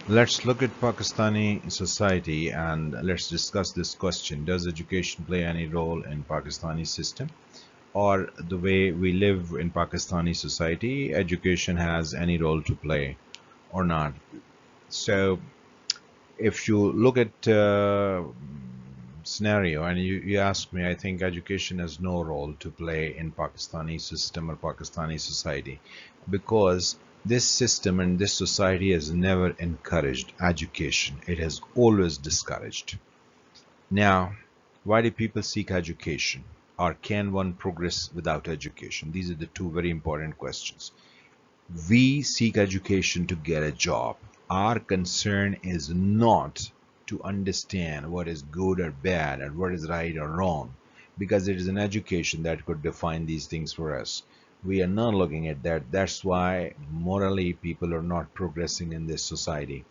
Let's look at Pakistani society and let's discuss this question. Does education play any role in Pakistani system? Or the way we live in Pakistani society, education has any role to play or not? So if you look at scenario and you ask me, I think education has no role to play in Pakistani system or Pakistani society because this system and this society has never encouraged education. It has always discouraged. Now, why do people seek education? Or can one progress without education? These are the two very important questions. We seek education to get a job. Our concern is not to understand what is good or bad and what is right or wrong, because it is an education that could define these things for us. We are not looking at that. That's why morally people are not progressing in this society.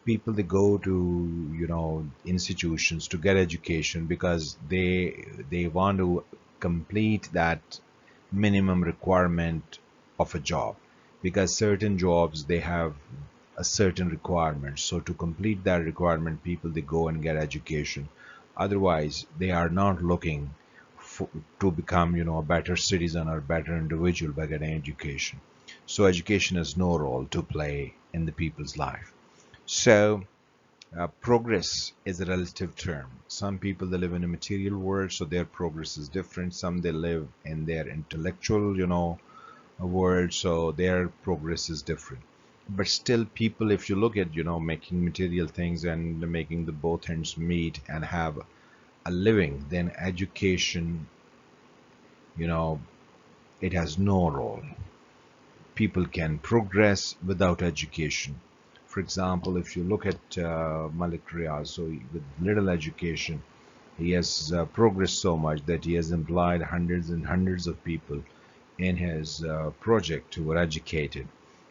People, they go to institutions to get education because they want to complete that minimum requirement of a job, because certain jobs they have a certain requirement. So to complete that requirement, people, they go and get education. Otherwise they are not looking for, to become a better citizen or better individual by getting education. So education has no role to play in the people's life. So progress is a relative term. Some people, they live in a material world, so their progress is different. Some, they live in their intellectual, world, so their progress is different. But still, people, if you look at making material things and making the both ends meet and have a living, then education, you know, it has no role. People can progress without education. For example, if you look at Malik Riaz, so with little education, he has progressed so much that he has employed hundreds and hundreds of people in his project who were educated.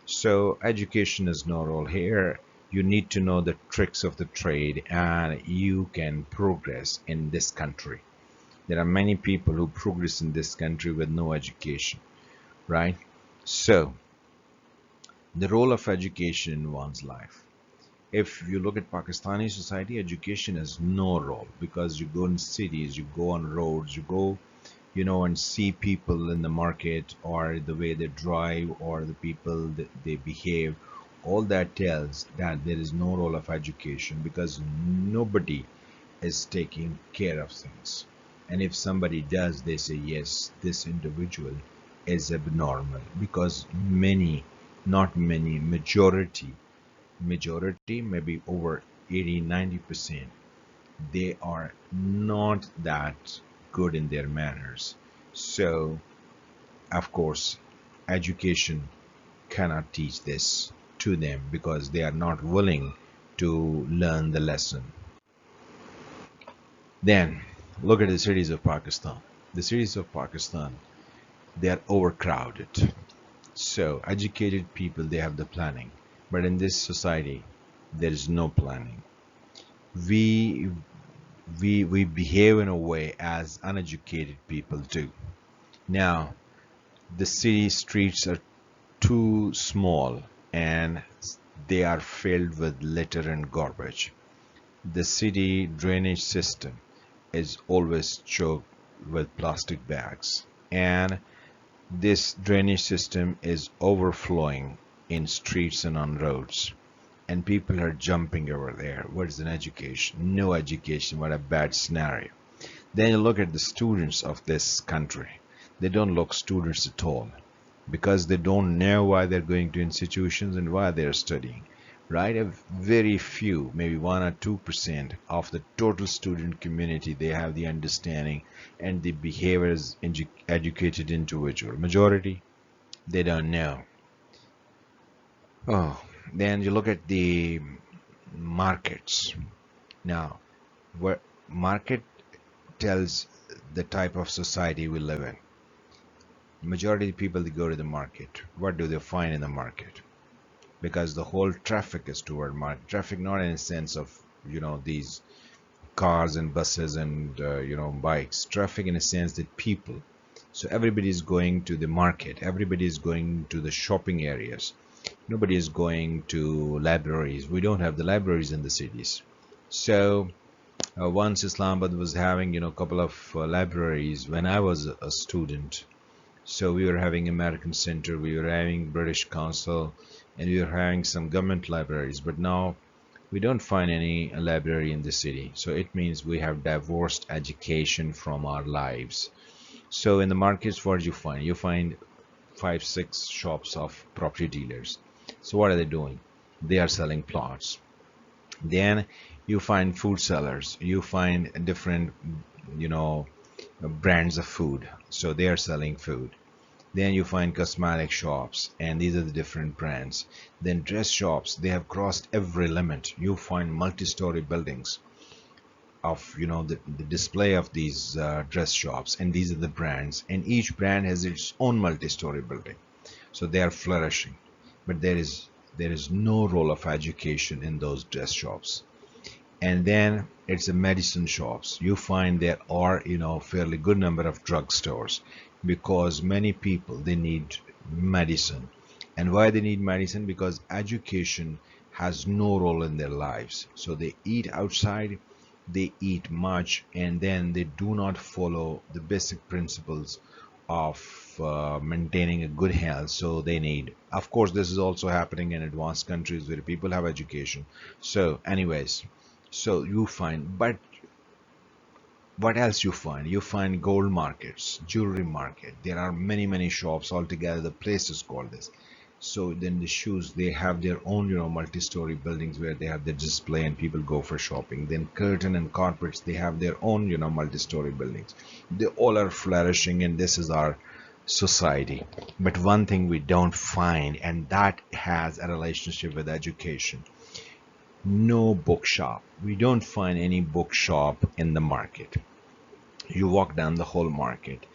So education is no role here. You need to know the tricks of the trade and you can progress in this country. There are many people who progress in this country with no education, right? So the role of education in one's life. If you look at Pakistani society, education has no role because you go in cities, you go on roads, you go, and see people in the market or the way they drive or the people that they behave. All that tells that there is no role of education because nobody is taking care of things. And if somebody does, they say, yes, this individual is abnormal because many, not many, majority, maybe over 80-90%, they are not that good in their manners. So, of course, education cannot teach this to them because they are not willing to learn the lesson. Then, look at the cities of Pakistan. The cities of Pakistan, they are overcrowded. So, educated people, they have the planning. But in this society, there is no planning. We we behave in a way as uneducated people do. Now, the city streets are too small and they are filled with litter and garbage. The city drainage system is always choked with plastic bags, and this drainage system is overflowing in streets and on roads. And people are jumping over there. What is an education? No education. What a bad scenario. Then you look at the students of this country. They don't look students at all because they don't know why they're going to institutions and why they're studying. Right? A very few, maybe 1 or 2% of the total student community, they have the understanding and the behavior as educated individual. Majority, they don't know. Oh, then you look at the markets. Now, what market tells the type of society we live in. Majority of people, they go to the market. What do they find in the market? Because the whole traffic is toward market. Traffic, not in a sense of these cars and buses and bikes. Traffic in a sense that people. So everybody is going to the market. Everybody is going to the shopping areas. Nobody is going to libraries. We don't have the libraries in the cities. So once Islamabad was having, a couple of libraries when I was a student. So we were having American Center, we were having British Council, and we were having some government libraries. But now we don't find any library in the city. So it means we have divorced education from our lives. So in the markets, what do you find? You find five, six shops of property dealers. So what are they doing? They are selling plots. Then you find food sellers. You find different, you know, brands of food. So they are selling food. Then you find cosmetic shops, and these are the different brands. Then dress shops, they have crossed every limit. You find multi-story buildings of, the display of these dress shops, and these are the brands. And each brand has its own multi-story building. So they are flourishing. But there is no role of education in those dress shops. And then it's the medicine shops. You find there are, fairly good number of drugstores because many people they need medicine. And why they need medicine? Because education has no role in their lives. So they eat outside, they eat much, and then they do not follow the basic principles of maintaining a good health. So they need, of course, this is also happening in advanced countries where people have education. So anyways, so you find, but what else you find? You find gold markets, jewelry market. There are many, many shops altogether. The place is called this. So then the shoes, they have their own, multi-story buildings where they have their display and people go for shopping. Then curtain and carpets, they have their own, multi-story buildings. They all are flourishing, and this is our society. But one thing we don't find, and that has a relationship with education: no bookshop. We don't find any bookshop in the market. You walk down the whole market,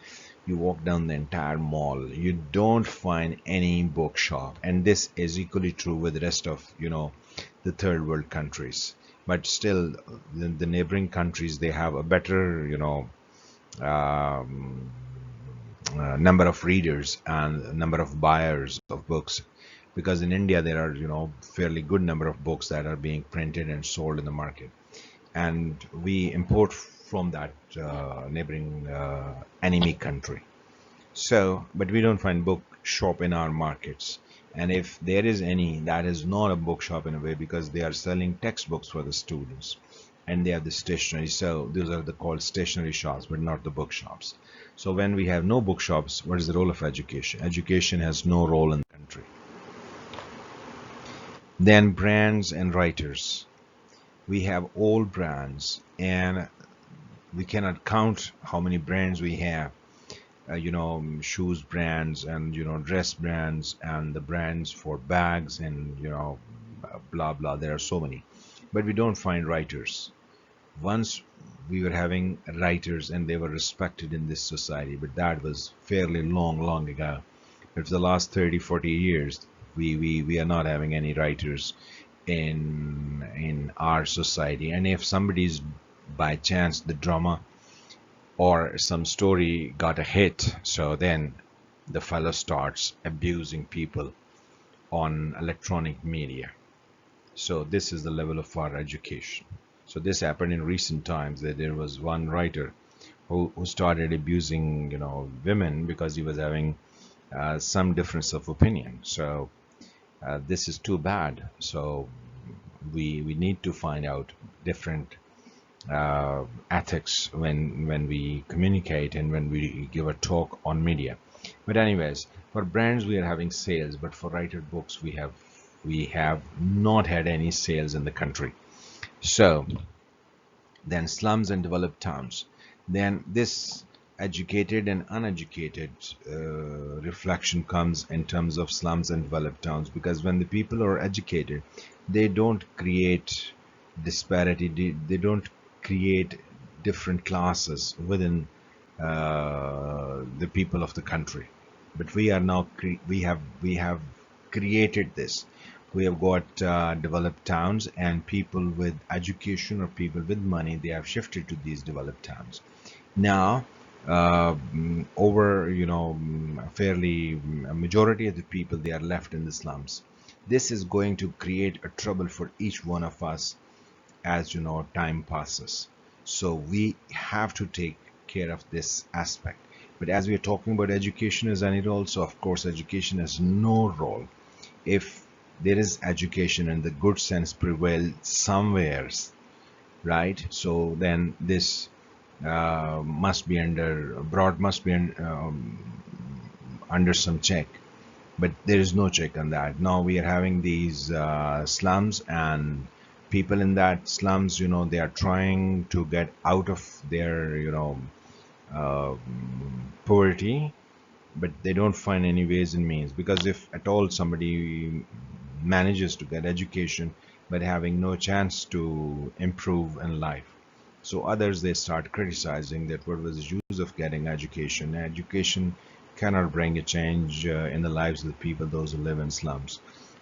you walk down the entire mall, you don't find any bookshop. And this is equally true with the rest of, the third world countries. But still, the neighboring countries, they have a better, um, number of readers and number of buyers of books, because in India there are, fairly good number of books that are being printed and sold in the market, and we import from that neighboring enemy country. So, but we don't find bookshop in our markets. And if there is any, that is not a bookshop in a way, because they are selling textbooks for the students, and they have the stationery. So those are the called stationery shops, but not the bookshops. So when we have no bookshops, what is the role of education? Education has no role in the country. Then brands and writers. We have all brands, and we cannot count how many brands we have. Shoes brands, and dress brands, and the brands for bags, and blah blah. There are so many, but we don't find writers. Once we were having writers, and they were respected in this society, but that was fairly long ago. But for the last 30-40 years, we are not having any writers in our society. And if somebody's, by chance, the drama or some story got a hit, so then the fellow starts abusing people on electronic media. So this is the level of our education. So this happened in recent times, that there was one writer who started abusing, women, because he was having some difference of opinion. So this is too bad. So we need to find out different ethics when we communicate and when we give a talk on media. But anyways, for brands we are having sales, but for writer books we have not had any sales in the country. So then slums and developed towns. Then this educated and uneducated reflection comes in terms of slums and developed towns, because when the people are educated, they don't create disparity, they don't create different classes within the people of the country. But we are now we have created this. We have got developed towns, and people with education or people with money, they have shifted to these developed towns. Now over, fairly, a majority of the people, they are left in the slums. This is going to create a trouble for each one of us as time passes. So we have to take care of this aspect. But as we are talking about education as any role, so of course education has no role. If there is education and the good sense prevails somewhere, right? So then this must be under broad must be under some check, but there is no check on that. Now we are having these slums, and people in that slums, they are trying to get out of their uh, poverty, but they don't find any ways and means, because if at all somebody manages to get education but having no chance to improve in life, so others, they start criticizing that what was the use of getting education. Education cannot bring a change in the lives of the people, those who live in slums.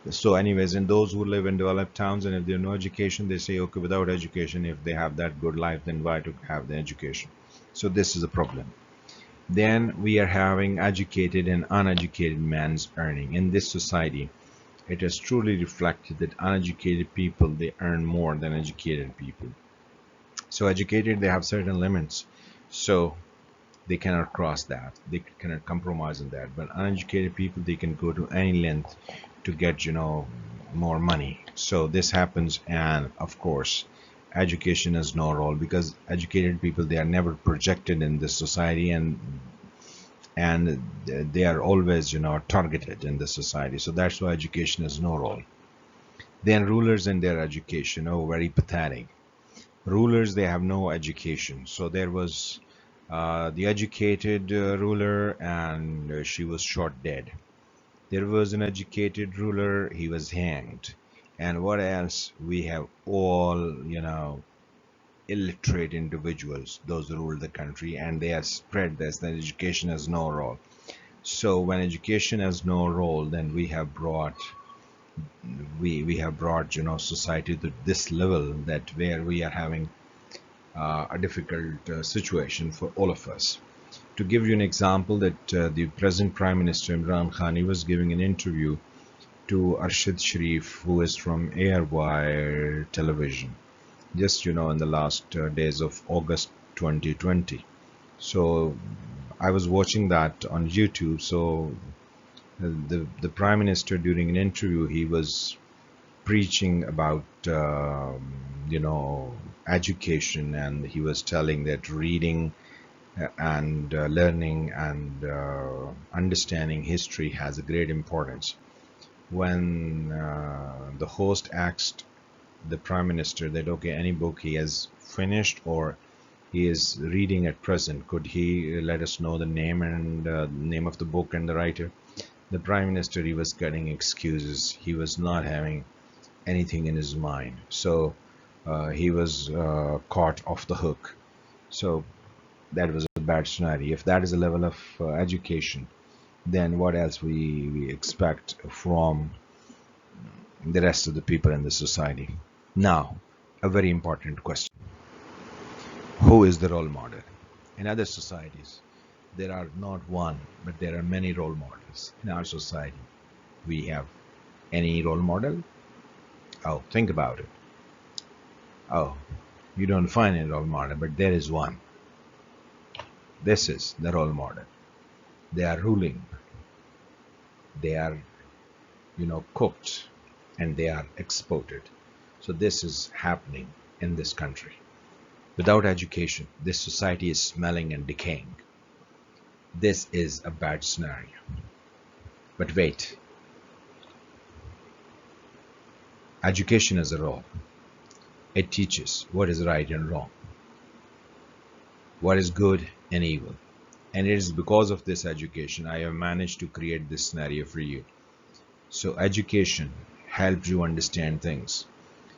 So anyways, and those who live in developed towns, and if they have no education, they say, okay, without education, if they have that good life, then why to have the education? So this is a problem. Then we are having educated and uneducated man's earning. In this society, it has truly reflected that uneducated people, they earn more than educated people. So educated, they have certain limits, so they cannot cross that, they cannot compromise on that. But uneducated people, they can go to any length to get more money. So this happens, and of course education has no role, because educated people, they are never projected in this society, and they are always targeted in the society. So that's why education has no role. Then rulers and their education, oh, very pathetic. Rulers, they have no education. So there was the educated ruler, and she was shot dead. There was an educated ruler, he was hanged. And what else? We have all illiterate individuals, those who rule the country, and they have spread this, that education has no role. So when education has no role, then we have brought society to this level, that where we are having a difficult situation for all of us. To give you an example, that the present Prime Minister Imran Khan, he was giving an interview to Arshad Sharif, who is from Airwire Television, just in the last days of August 2020. So I was watching that on YouTube. So the Prime Minister, during an interview, he was preaching about education, and he was telling that reading and learning and understanding history has a great importance. When the host asked the Prime Minister that, okay, any book he has finished or he is reading at present, could he let us know the name and name of the book and the writer? The Prime Minister, he was getting excuses. He was not having anything in his mind. So he was caught off the hook. So that was a bad scenario. If that is a level of education, then what else we expect from the rest of the people in the society? Now, a very important question. Who is the role model? In other societies, there are not one, but there are many role models. In our society, we have any role model? Oh, think about it. Oh, you don't find a role model, but there is one. This is the role model. They are ruling. They are, cooked, and they are exported. So this is happening in this country. Without education, this society is smelling and decaying. This is a bad scenario. But wait, education is a role. It teaches what is right and wrong, what is good and evil. And it is because of this education I have managed to create this scenario for you. So education helps you understand things.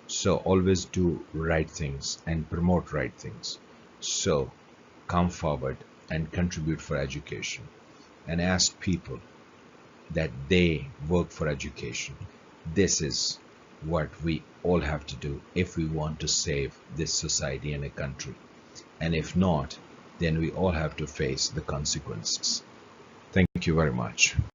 So always do right things and promote right things. So come forward and contribute for education, and ask people that they work for education. This is what we all have to do if we want to save this society and a country. And if not, then we all have to face the consequences. Thank you very much.